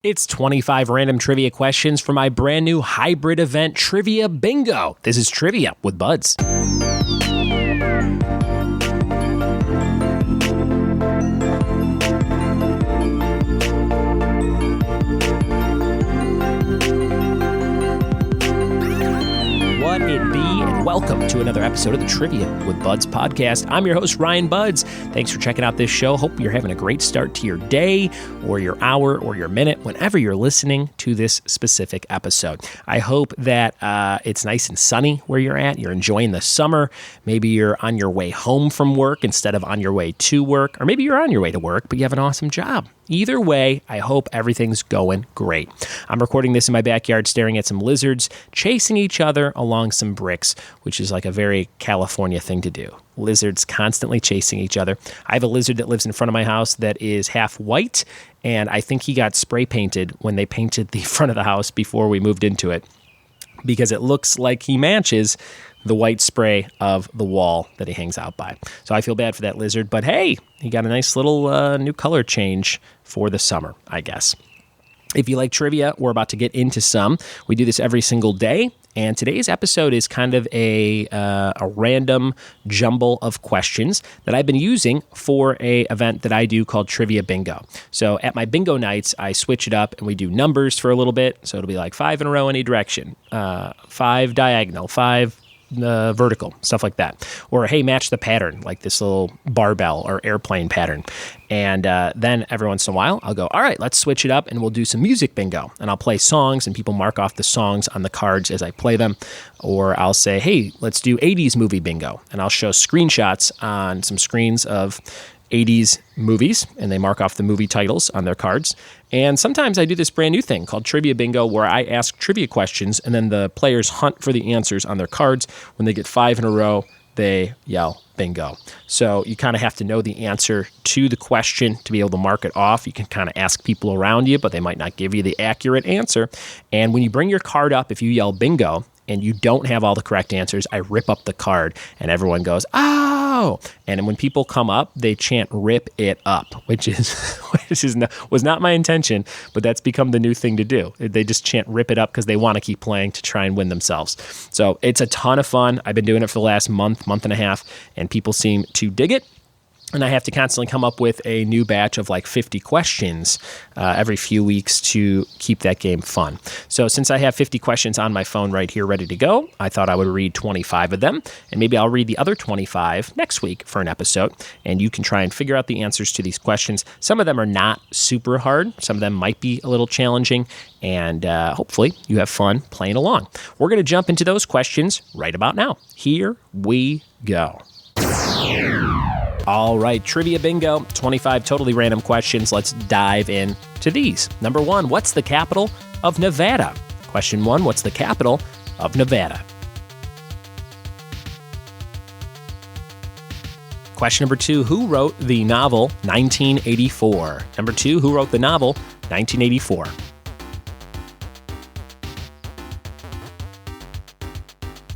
It's 25 random trivia questions for my brand new hybrid event, Trivia Bingo. This is Trivia with Buds. What it be, and welcome to another episode of the Trivia with Buds podcast. I'm your host, Ryan Buds. Thanks for checking out this show. Hope you're having a great start to your day or your hour or your minute whenever you're listening to this specific episode. I hope that it's nice and sunny where you're at. You're enjoying the summer. Maybe you're on your way home from work instead of on your way to work, or maybe you're on your way to work, but you have an awesome job. Either way, I hope everything's going great. I'm recording this in my backyard, staring at some lizards chasing each other along some bricks, which is like a very California thing to do. Lizards constantly chasing each other. I have a lizard that lives in front of my house that is half white, and I think he got spray painted when they painted the front of the house before we moved into it, because it looks like he matches the white spray of the wall that he hangs out by. So I feel bad for that lizard, but hey, he got a nice little new color change for the summer, I guess. If you like trivia, we're about to get into some. We do this every single day, and today's episode is kind of a random jumble of questions that I've been using for an event that I do called Trivia Bingo. So at my bingo nights, I switch it up and we do numbers for a little bit. So it'll be like 5 in a row any direction, 5 diagonal, 5 vertical, stuff like that. Or, hey, match the pattern, like this little barbell or airplane pattern. And then every once in a while, I'll go, all right, let's switch it up and we'll do some music bingo. And I'll play songs and people mark off the songs on the cards as I play them. Or I'll say, hey, let's do 80s movie bingo. And I'll show screenshots on some screens of 80s movies, and they mark off the movie titles on their cards. And sometimes I do this brand new thing called Trivia Bingo, where I ask trivia questions, and then the players hunt for the answers on their cards. When they get 5 in a row, they yell bingo. So you kind of have to know the answer to the question to be able to mark it off. You can kind of ask people around you, but they might not give you the accurate answer. And when you bring your card up, if you yell bingo, and you don't have all the correct answers, I rip up the card, and everyone goes, oh! And when people come up, they chant "rip it up," which was not my intention, but that's become the new thing to do. They just chant "rip it up" because they want to keep playing to try and win themselves. So it's a ton of fun. I've been doing it for the last month and a half, and people seem to dig it. And I have to constantly come up with a new batch of like 50 questions every few weeks to keep that game fun. So since I have 50 questions on my phone right here ready to go, I thought I would read 25 of them. And maybe I'll read the other 25 next week for an episode. And you can try and figure out the answers to these questions. Some of them are not super hard. Some of them might be a little challenging. And hopefully you have fun playing along. We're going to jump into those questions right about now. Here we go. All right, Trivia Bingo, 25 totally random questions. Let's dive into these. Number 1, what's the capital of Nevada? Question 1, what's the capital of Nevada? Question number 2, who wrote the novel 1984? Number 2, who wrote the novel 1984?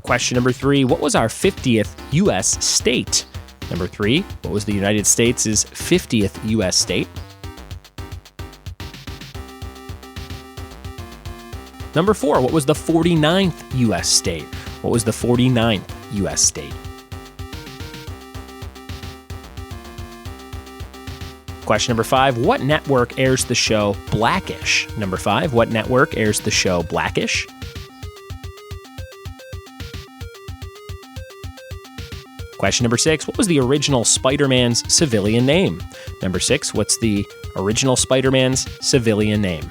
Question number 3, what was our 50th U.S. state? Number 3, what was the United States' 50th U.S. state? Number 4, what was the 49th U.S. state? What was the 49th U.S. state? Question number 5, what network airs the show Blackish? Number 5, what network airs the show Blackish? Question number 6, what was the original Spider-Man's civilian name? Number 6, what's the original Spider-Man's civilian name?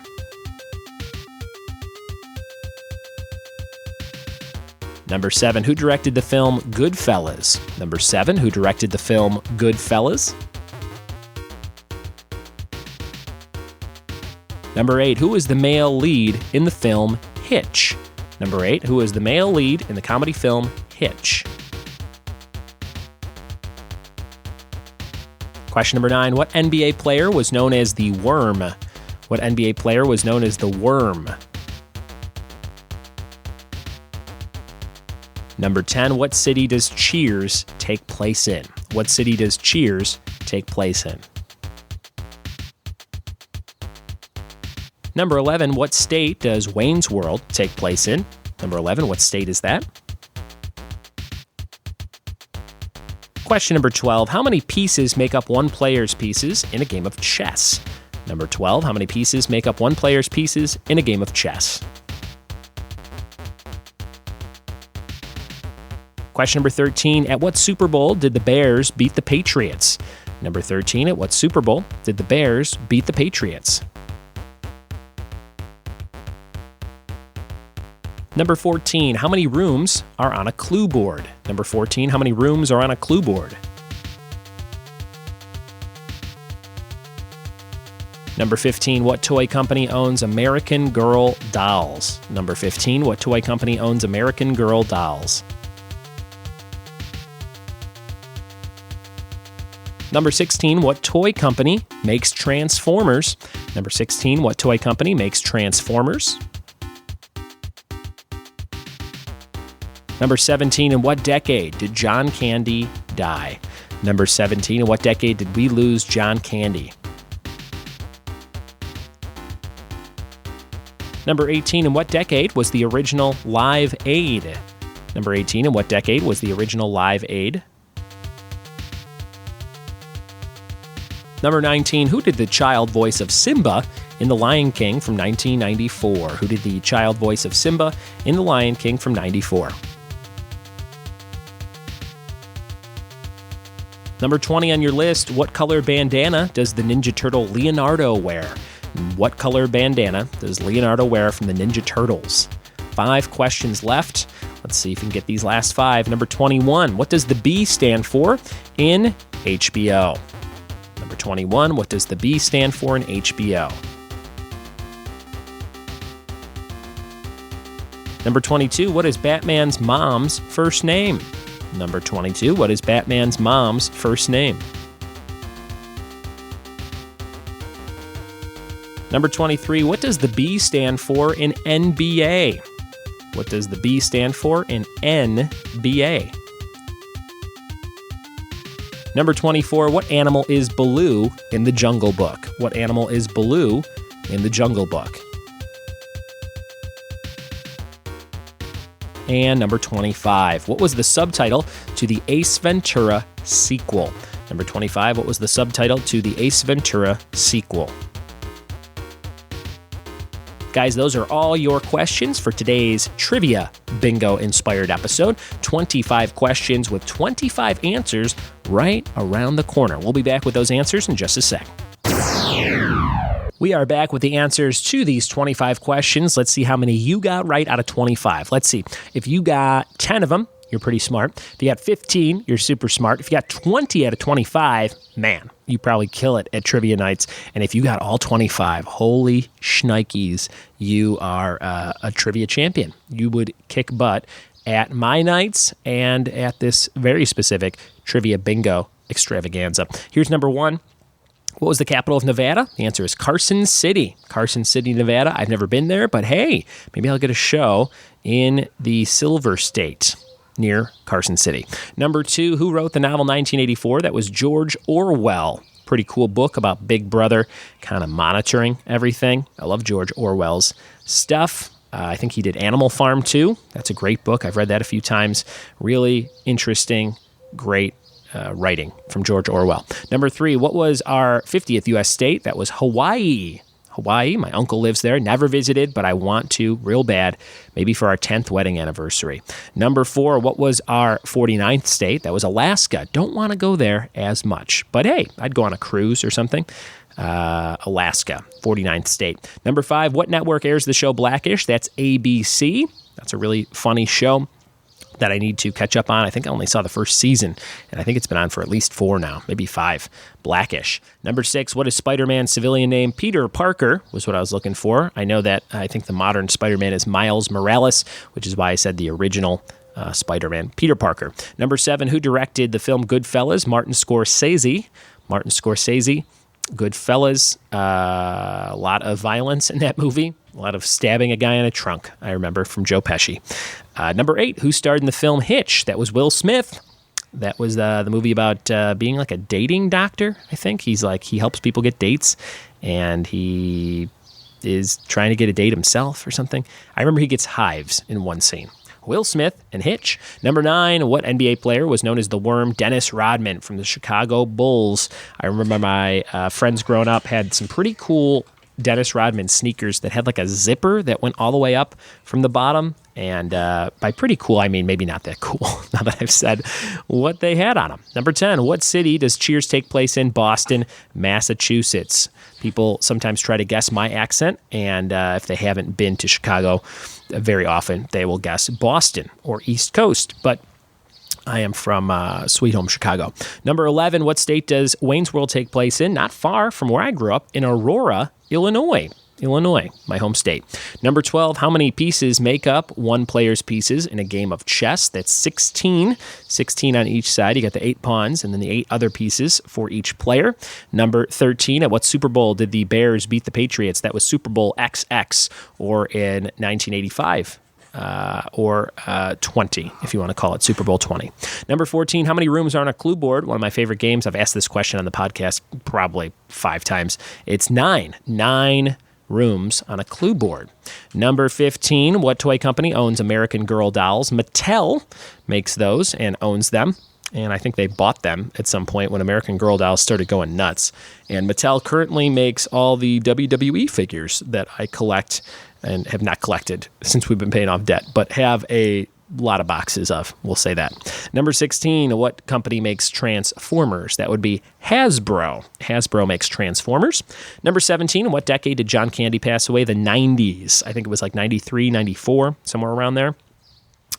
Number 7, who directed the film Goodfellas? Number 7, who directed the film Goodfellas? Number 8, who was the male lead in the film Hitch? Number 8, who was the male lead in the comedy film Hitch? Question number 9, what NBA player was known as the Worm? What NBA player was known as the Worm? Number 10, what city does Cheers take place in? What city does Cheers take place in? Number 11, what state does Wayne's World take place in? Number 11, what state is that? Question number 12, how many pieces make up one player's pieces in a game of chess? Number 12, how many pieces make up one player's pieces in a game of chess? Question number 13, at what Super Bowl did the Bears beat the Patriots? Number 13, at what Super Bowl did the Bears beat the Patriots? Number 14, how many rooms are on a clue board? Number 14, how many rooms are on a clue board? Number 15, what toy company owns American Girl dolls? Number 15, what toy company owns American Girl dolls? Number 16, what toy company makes Transformers? Number 16, what toy company makes Transformers? Number 17, in what decade did John Candy die? Number 17, in what decade did we lose John Candy? Number 18, in what decade was the original Live Aid? Number 18, in what decade was the original Live Aid? Number 19, who did the child voice of Simba in The Lion King from 1994? Who did the child voice of Simba in The Lion King from 94? Number 20 on your list, what color bandana does the Ninja Turtle Leonardo wear? What color bandana does Leonardo wear from the Ninja Turtles? 5 questions left. Let's see if we can get these last 5. Number 21, what does the B stand for in HBO? Number 21, what does the B stand for in HBO? Number 22, what is Batman's mom's first name? Number 22, what is Batman's mom's first name? Number 23, what does the B stand for in NBA? What does the B stand for in NBA? Number 24, what animal is Baloo in the Jungle Book? What animal is Baloo in the Jungle Book? And number 25, what was the subtitle to the Ace Ventura sequel? Number 25, what was the subtitle to the Ace Ventura sequel? Guys, those are all your questions for today's Trivia Bingo inspired episode. 25 questions with 25 answers right around the corner. We'll be back with those answers in just a sec. We are back with the answers to these 25 questions. Let's see how many you got right out of 25. Let's see. If you got 10 of them, you're pretty smart. If you got 15, you're super smart. If you got 20 out of 25, man, you probably kill it at trivia nights. And if you got all 25, holy shnikes, you are a trivia champion. You would kick butt at my nights and at this very specific trivia bingo extravaganza. Here's number 1. What was the capital of Nevada? The answer is Carson City. Carson City, Nevada. I've never been there, but hey, maybe I'll get a show in the Silver State near Carson City. Number 2, who wrote the novel 1984? That was George Orwell. Pretty cool book about Big Brother kind of monitoring everything. I love George Orwell's stuff. I think he did Animal Farm too. That's a great book. I've read that a few times. Really interesting, great writing from George Orwell. Number 3, what was our 50th U.S. state? That was Hawaii. Hawaii, my uncle lives there. Never visited, but I want to real bad, maybe for our 10th wedding anniversary. Number 4, what was our 49th state? That was Alaska. Don't want to go there as much, but hey, I'd go on a cruise or something. Alaska, 49th state. Number 5, what network airs the show Blackish? That's ABC. That's a really funny show that I need to catch up on. I think I only saw the first season, and I think it's been on for at least 4 now, maybe 5. Blackish. Number 6, what is Spider-Man's civilian name? Peter Parker was what I was looking for. I know that I think the modern Spider-Man is Miles Morales, which is why I said the original Spider-Man, Peter Parker. Number 7, who directed the film Goodfellas? Martin Scorsese. Martin Scorsese. Goodfellas. A lot of violence in that movie. A lot of stabbing a guy in a trunk, I remember, from Joe Pesci. Number 8, who starred in the film Hitch? That was Will Smith. That was the movie about being like a dating doctor, I think. He helps people get dates, and he is trying to get a date himself or something. I remember he gets hives in one scene. Will Smith and Hitch. Number 9, what NBA player was known as the Worm? Dennis Rodman from the Chicago Bulls. I remember my friends growing up had some pretty cool Dennis Rodman sneakers that had like a zipper that went all the way up from the bottom. And by pretty cool, I mean maybe not that cool, now that I've said what they had on them. Number 10, what city does Cheers take place in? Boston, Massachusetts. People sometimes try to guess my accent, and if they haven't been to Chicago, very often they will guess Boston or East Coast, but I am from Sweet Home, Chicago. Number 11, what state does Wayne's World take place in? Not far from where I grew up, in Aurora, Illinois. Illinois, my home state. Number 12, how many pieces make up one player's pieces in a game of chess? That's 16. 16 on each side. You got the 8 pawns and then the 8 other pieces for each player. Number 13, at what Super Bowl did the Bears beat the Patriots? That was Super Bowl XX, or in 1985. Or 20, if you want to call it Super Bowl 20. Number 14, how many rooms are on a clue board? One of my favorite games. I've asked this question on the podcast probably 5 times. It's 9. 9 rooms on a clue board. Number 15, what toy company owns American Girl dolls? Mattel makes those and owns them. And I think they bought them at some point when American Girl dolls started going nuts. And Mattel currently makes all the WWE figures that I collect and have not collected since we've been paying off debt, but have a lot of boxes of, we'll say that. Number 16, what company makes Transformers? That would be Hasbro. Hasbro makes Transformers. Number 17, what decade did John Candy pass away? The 90s. I think it was like 93, 94, somewhere around there.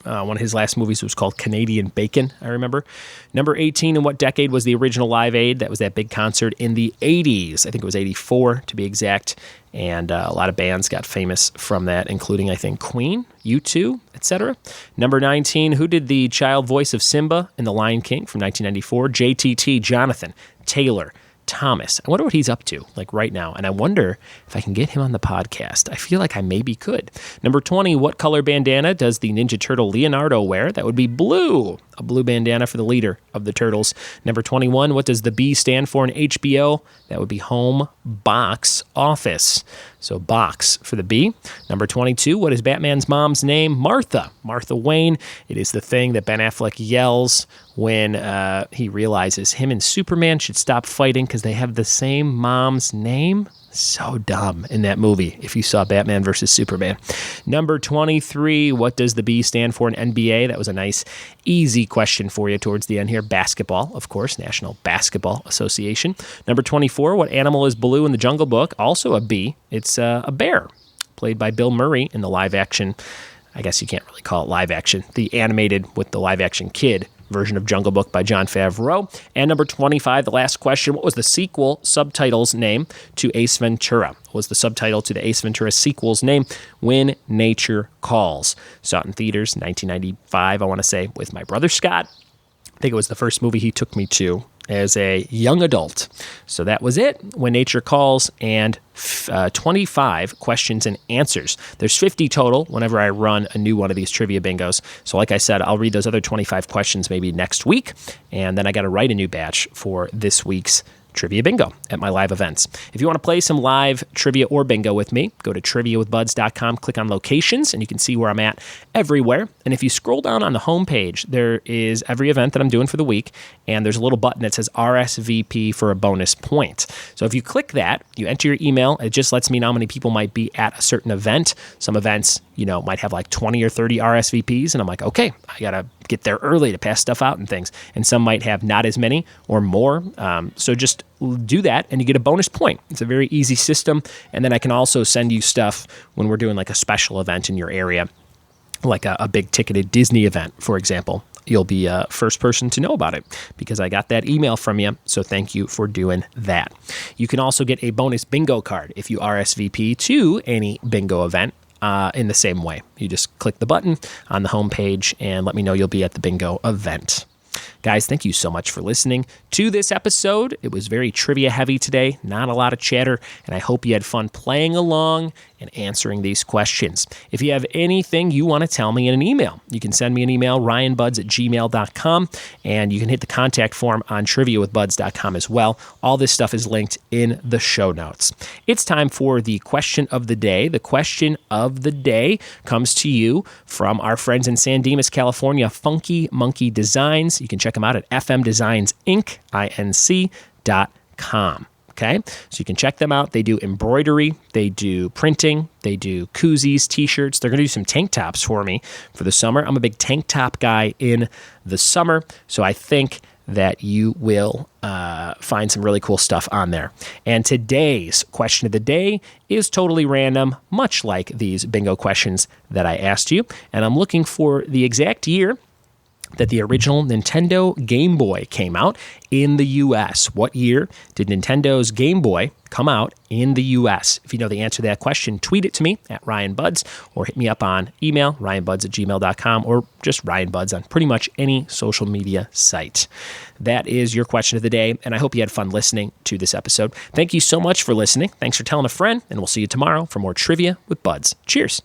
One of his last movies was called Canadian Bacon, I remember. Number 18, in what decade was the original Live Aid? That was that big concert in the 80s. I think it was 84, to be exact. And a lot of bands got famous from that, including, I think, Queen, U2, etc. Number 19, who did the child voice of Simba in The Lion King from 1994? JTT, Jonathan Taylor Thomas. I wonder what he's up to, like right now. And I wonder if I can get him on the podcast. I feel like I maybe could. Number 20, what color bandana does the Ninja Turtle Leonardo wear? That would be blue. A blue bandana for the leader of the Turtles. Number 21, what does the B stand for in HBO? That would be home box office. So box for the B. Number 22, what is Batman's mom's name? Martha. Martha Wayne. It is the thing that Ben Affleck yells when he realizes him and Superman should stop fighting because they have the same mom's name. So dumb in that movie if you saw Batman versus Superman. Number 23, what does the B stand for in NBA? That was a nice, easy question for you towards the end here. Basketball, of course, National Basketball Association. Number 24, what animal is Baloo in the Jungle Book? Also a B. It's a bear, played by Bill Murray in the live action. I guess you can't really call it live action. The animated with the live action kid version of Jungle Book by Jon Favreau. And number 25, the last question, what was the sequel subtitle's name to Ace Ventura? What was the subtitle to the Ace Ventura sequel's name? When Nature Calls. Saw it in theaters, 1995, I want to say, with my brother Scott. I think it was the first movie he took me to as a young adult. So that was it, When Nature Calls, and 25 questions and answers. There's 50 total whenever I run a new one of these trivia bingos. So like I said, I'll read those other 25 questions maybe next week, and then I got to write a new batch for this week's Trivia Bingo at my live events. If you want to play some live trivia or bingo with me, go to triviawithbuds.com, click on locations, and you can see where I'm at everywhere. And if you scroll down on the homepage, there is every event that I'm doing for the week, and there's a little button that says RSVP for a bonus point. So if you click that, you enter your email, it just lets me know how many people might be at a certain event. Some events, might have like 20 or 30 RSVPs, and I'm like, okay, I got to get there early to pass stuff out and things. And some might have not as many or more. So just do that and you get a bonus point. It's a very easy system. And then I can also send you stuff when we're doing like a special event in your area, like a big ticketed Disney event, for example. You'll be first person to know about it because I got that email from you. So thank you for doing that. You can also get a bonus bingo card if you RSVP to any bingo event. In the same way. You just click the button on the homepage and let me know you'll be at the bingo event. Guys, thank you so much for listening to this episode. It was very trivia heavy today, not a lot of chatter, and I hope you had fun playing along and answering these questions. If you have anything you want to tell me in an email, you can send me an email, ryanbuds@gmail.com, and you can hit the contact form on triviawithbuds.com as well. All this stuff is linked in the show notes. It's time for the question of the day. The question of the day comes to you from our friends in San Dimas, California, Funky Monkey Designs. You can check them out at fmdesignsinc.com. Okay, so you can check them out. They do embroidery, they do printing, they do koozies, t-shirts. They're going to do some tank tops for me for the summer. I'm a big tank top guy in the summer, so I think that you will find some really cool stuff on there. And today's question of the day is totally random, much like these bingo questions that I asked you. And I'm looking for the exact year that the original Nintendo Game Boy came out in the U.S. What year did Nintendo's Game Boy come out in the U.S.? If you know the answer to that question, tweet it to me at RyanBuds or hit me up on email, ryanbuds@gmail.com, or just RyanBuds on pretty much any social media site. That is your question of the day, and I hope you had fun listening to this episode. Thank you so much for listening. Thanks for telling a friend, and we'll see you tomorrow for more Trivia with Buds. Cheers.